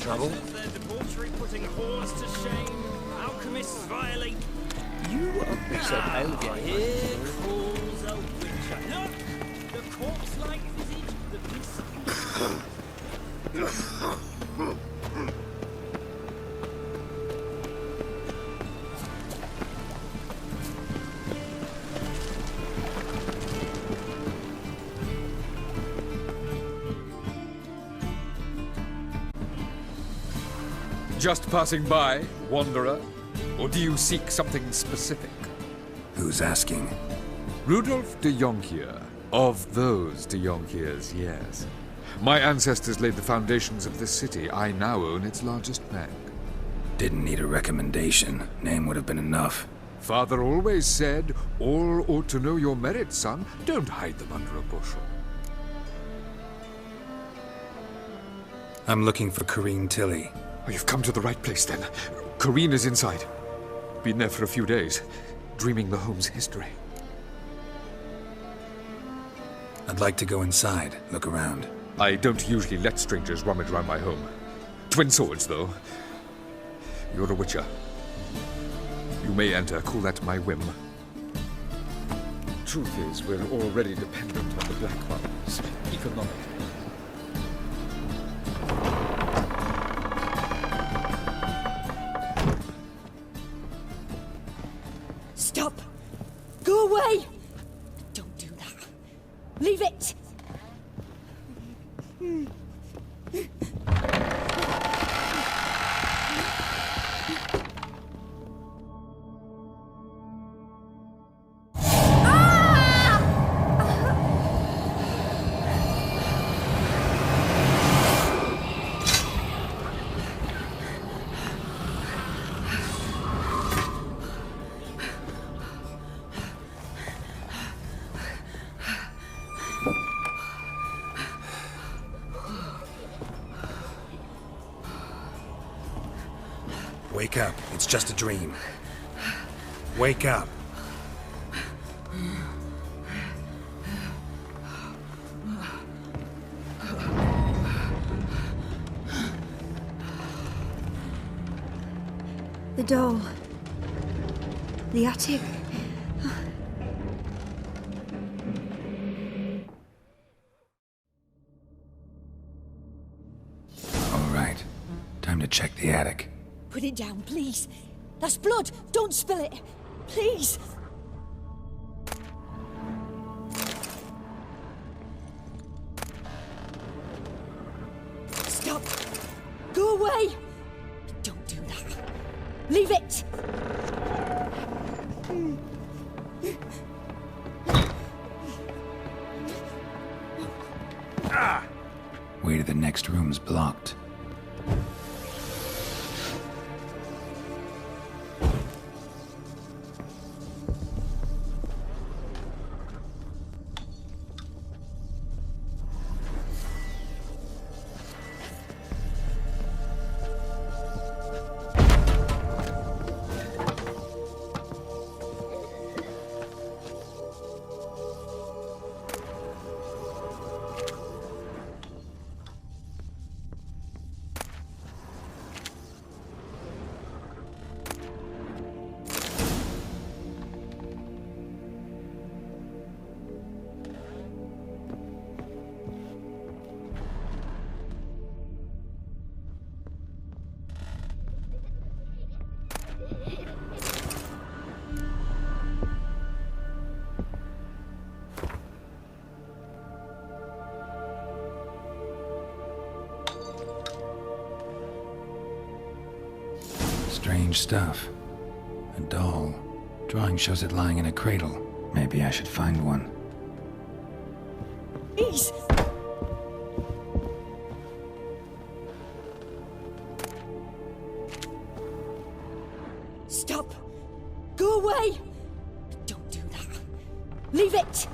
trouble? Their debauchery putting whores to shame. Alchemists violate. You won't be so pale again. Here calls a witcher. Look! The corpse-like visage, the Just passing by, wanderer? Or do you seek something specific? Who's asking? Rudolf de Jonkier. Of those de Jonkiers, yes. My ancestors laid the foundations of this city. I now own its largest bank. Didn't need a recommendation. Name would have been enough. Father always said, all ought to know your merits, son. Don't hide them under a bushel. I'm looking for Corrine Tilly. Oh, you've come to the right place, then. Corrine is inside. Been there for a few days, dreaming the home's history. I'd like to go inside, look around. I don't usually let strangers rummage around my home. Twin swords, though. You're a witcher. You may enter, call that my whim. Truth is, we're already dependent on the Black Ones, economically. Stop! Go away! Don't do that. Leave it! Wake up. It's just a dream. Wake up. The doll. The attic. All right. Time to check the attic. Put it down, please. That's blood. Don't spill it. Please. Stop. Go away. Don't do that. Leave it. Way to the next room's blocked. Strange stuff. A doll. Drawing shows it lying in a cradle. Maybe I should find one. Please. Stop. Go away. Don't do that. Leave it.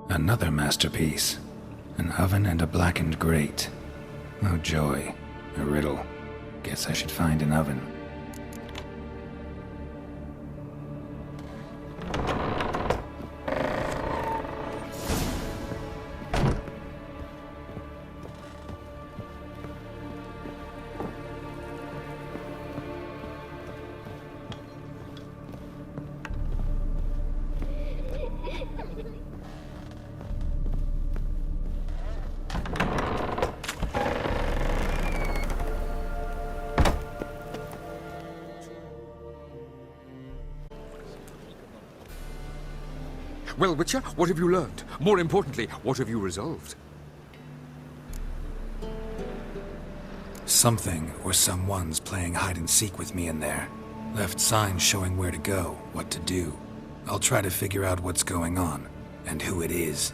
Another masterpiece. An oven and a blackened grate. Oh joy. A riddle. Guess I should find an oven. Well, Witcher, what have you learned? More importantly, what have you resolved? Something or someone's playing hide and seek with me in there. Left signs showing where to go, what to do. I'll try to figure out what's going on, and who it is.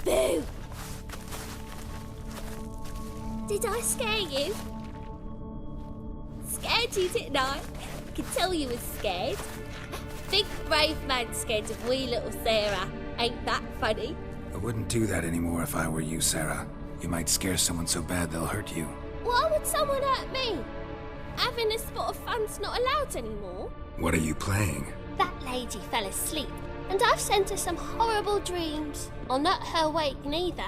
Boo! Did I scare you? Scared you, didn't I? I could tell you was scared. Big brave man scared of wee little Sarah. Ain't that funny? I wouldn't do that anymore if I were you, Sarah. You might scare someone so bad they'll hurt you. Why would someone hurt me? Having a spot of fun's not allowed anymore. What are you playing? That lady fell asleep, and I've sent her some horrible dreams. I'll not her wake neither.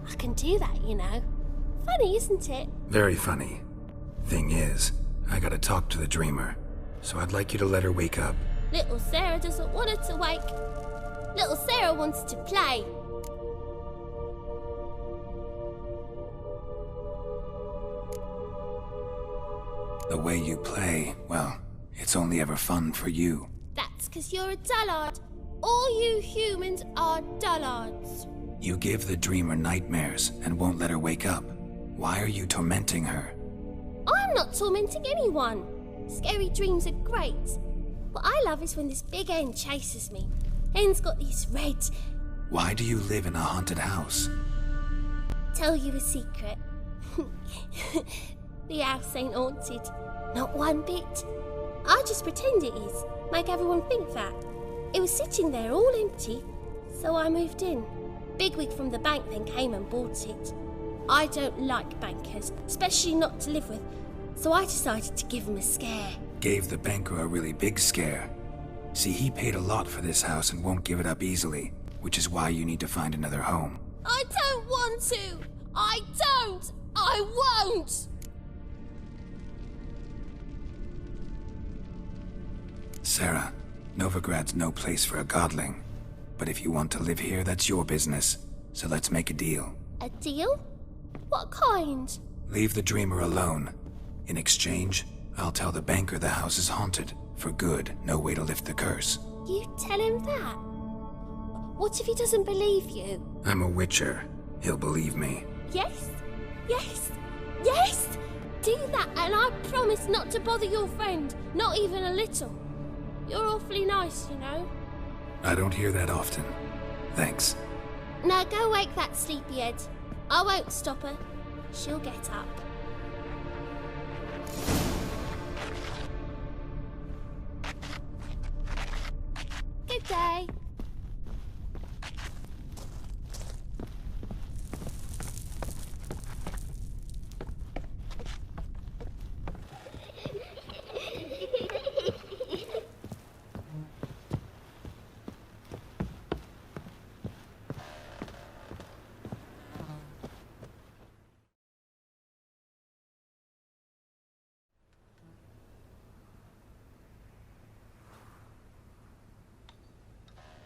I can do that, you know. Funny, isn't it? Very funny. Thing is, I gotta talk to the dreamer, so I'd like you to let her wake up. Little Sarah doesn't want her to wake. Little Sarah wants to play. The way you play, well, it's only ever fun for you. That's 'cause you're a dullard. All you humans are dullards. You give the dreamer nightmares and won't let her wake up. Why are you tormenting her? I'm not tormenting anyone. Scary dreams are great. What I love is when this big hen chases me. Hen's got these red... Why do you live in a haunted house? Tell you a secret. The house ain't haunted. Not one bit. I just pretend it is. Make everyone think that. It was sitting there all empty, so I moved in. Bigwig from the bank then came and bought it. I don't like bankers, especially not to live with, so I decided to give him a scare. Gave the banker a really big scare. See, he paid a lot for this house and won't give it up easily, which is why you need to find another home. I don't want to! I don't! I won't! Sarah, Novigrad's no place for a godling. But if you want to live here, that's your business. So let's make a deal. A deal? What kind? Leave the dreamer alone. In exchange, I'll tell the banker the house is haunted. For good, no way to lift the curse. You tell him that? What if he doesn't believe you? I'm a witcher. He'll believe me. Yes? Yes? Yes! Do that and I promise not to bother your friend. Not even a little. You're awfully nice, you know. I don't hear that often. Thanks. Now go wake that sleepyhead. I won't stop her. She'll get up. Good day.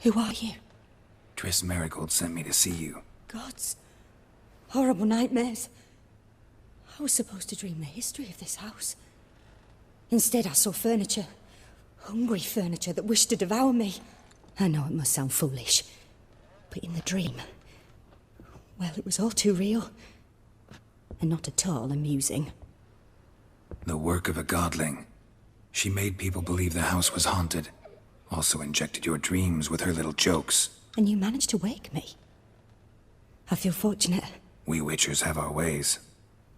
Who are you? Triss Marigold sent me to see you. Gods. Horrible nightmares. I was supposed to dream the history of this house. Instead, I saw furniture. Hungry furniture that wished to devour me. I know it must sound foolish, But in the dream, well, it was all too real. And not at all amusing. The work of a godling. She made people believe the house was haunted. Also injected your dreams with her little jokes. And you managed to wake me. I feel fortunate. We witchers have our ways.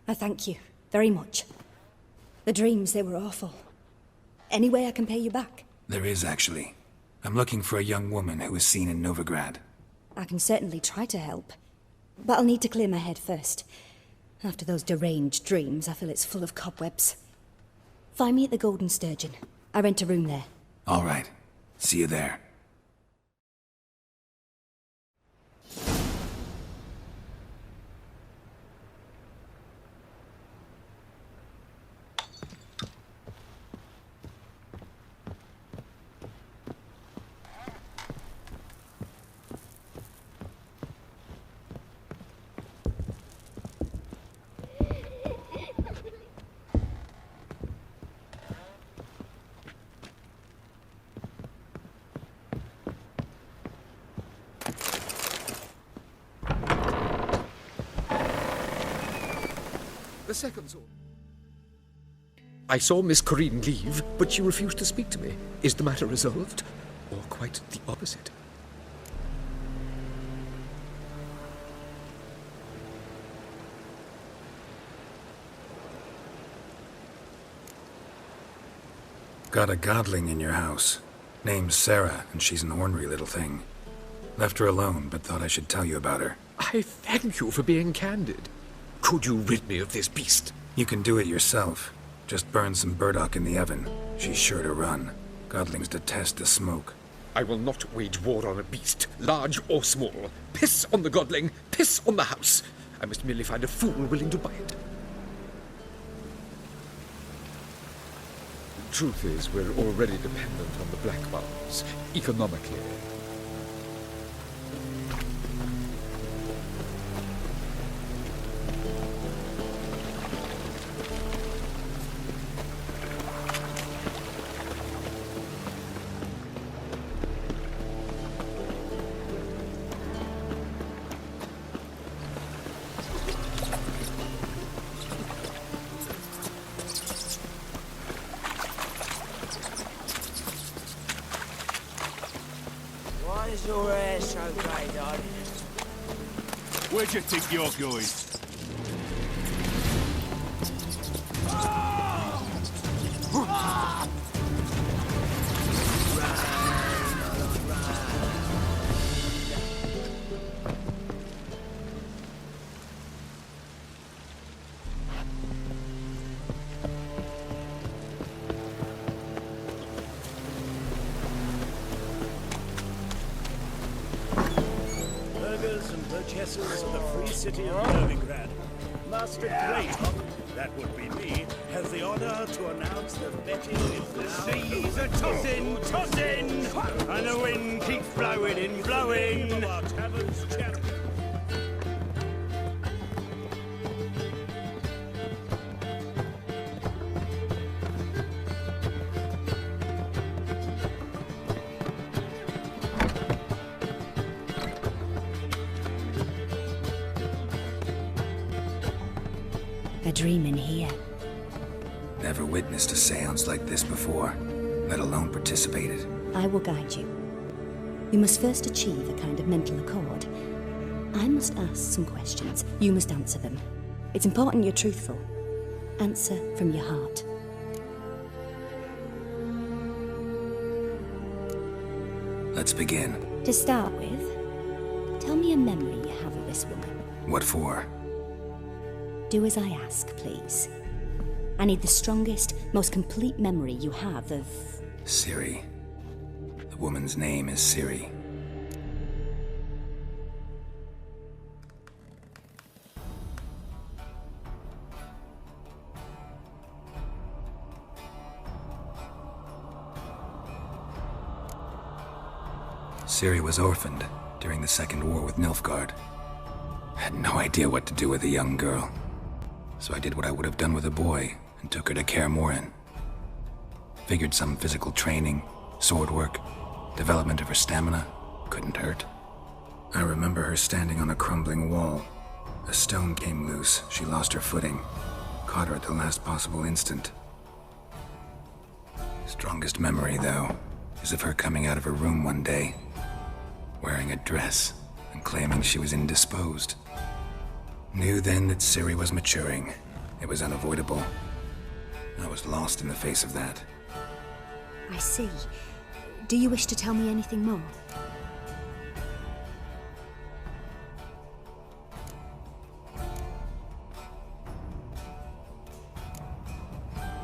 I thank you very much. The dreams, they were awful. Any way I can pay you back? There is, actually. I'm looking for a young woman who was seen in Novigrad. I can certainly try to help. But I'll need to clear my head first. After those deranged dreams, I feel it's full of cobwebs. Find me at the Golden Sturgeon. I rent a room there. All right. See you there. The second sword. I saw Miss Corinne leave, but she refused to speak to me. Is the matter resolved? Or quite the opposite? Got a godling in your house. Name's Sarah, and she's an ornery little thing. Left her alone, but thought I should tell you about her. I thank you for being candid. Could you rid me of this beast? You can do it yourself. Just burn some burdock in the oven. She's sure to run. Godlings detest the smoke. I will not wage war on a beast, large or small. Piss on the godling, piss on the house. I must merely find a fool willing to buy it. The truth is, we're already dependent on the black marks, economically. Why is your hair so grey, darling? Where'd you think you're going? Burghers and burgesses of the free city of Novigrad. Master Great, that would be me, has the honor to announce the betting is The now seas are tossing, tossing, and the wind keeps blowing and blowing. of our tavern's champion. A dream in here. Never witnessed a seance like this before, let alone participated. I will guide you. You must first achieve a kind of mental accord. I must ask some questions. You must answer them. It's important you're truthful. Answer from your heart. Let's begin. To start with, tell me a memory you have of this woman. What for? Do as I ask, please. I need the strongest, most complete memory you have of... Ciri. The woman's name is Ciri. Ciri was orphaned during the Second War with Nilfgaard. Had no idea what to do with a young girl. So I did what I would have done with a boy and took her to Kaer Morhen. Figured some physical training, sword work, development of her stamina couldn't hurt. I remember her standing on a crumbling wall. A stone came loose, she lost her footing. Caught her at the last possible instant. Strongest memory, though, is of her coming out of her room one day, wearing a dress and claiming she was indisposed. Knew then that Ciri was maturing. It was unavoidable. I was lost in the face of that. I see. Do you wish to tell me anything more?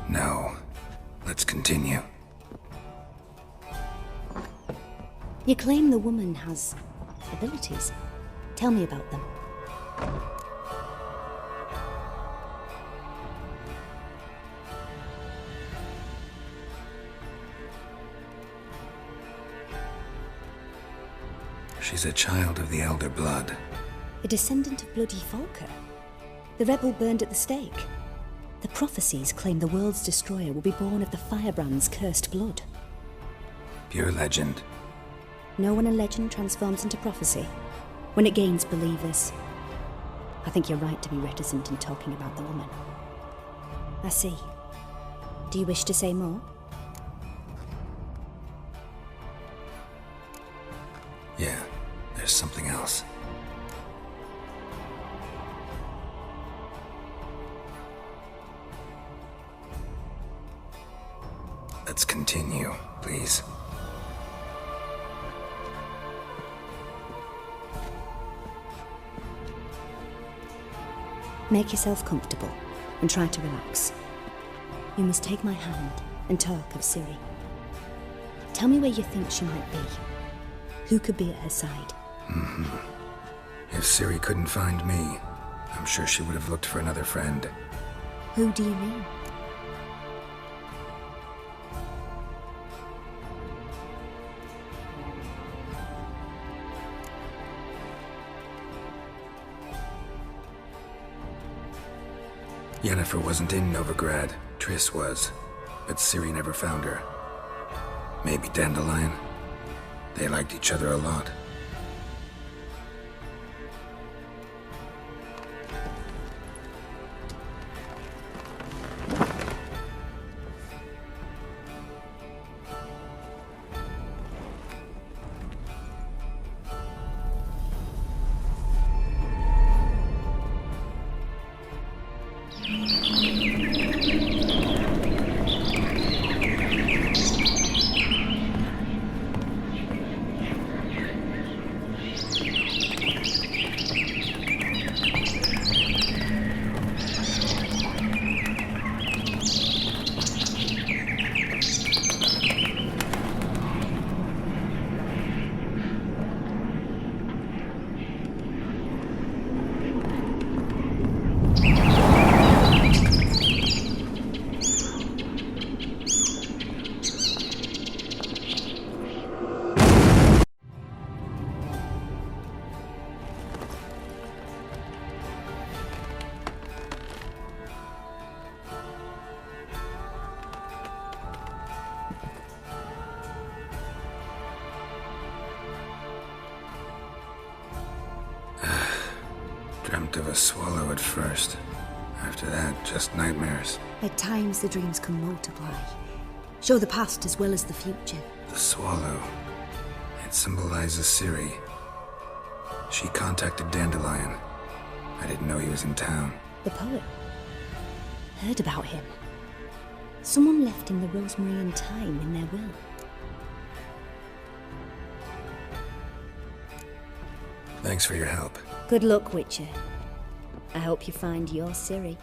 No. Let's continue. You claim the woman has abilities. Tell me about them. She's a child of the Elder Blood. A descendant of bloody Volker. The rebel burned at the stake. The prophecies claim the world's destroyer will be born of the Firebrand's cursed blood. Pure legend. Know when a legend transforms into prophecy? When it gains believers. I think you're right to be reticent in talking about the woman. I see. Do you wish to say more? Yeah, there's something else. Let's continue, please. Make yourself comfortable and try to relax. You must take my hand and talk of Ciri. Tell me where you think she might be. Who could be at her side? If Ciri couldn't find me, I'm sure she would have looked for another friend. Who do you mean? Yennefer wasn't in Novigrad. Triss was. But Ciri never found her. Maybe Dandelion? They liked each other a lot. Dreamt of a swallow at first. After that, just nightmares. At times the dreams can multiply. Show the past as well as the future. The swallow. It symbolizes Ciri. She contacted Dandelion. I didn't know he was in town. The poet. Heard about him. Someone left him the rosemary and thyme in their will. Thanks for your help. Good luck, Witcher. I hope you find your Ciri.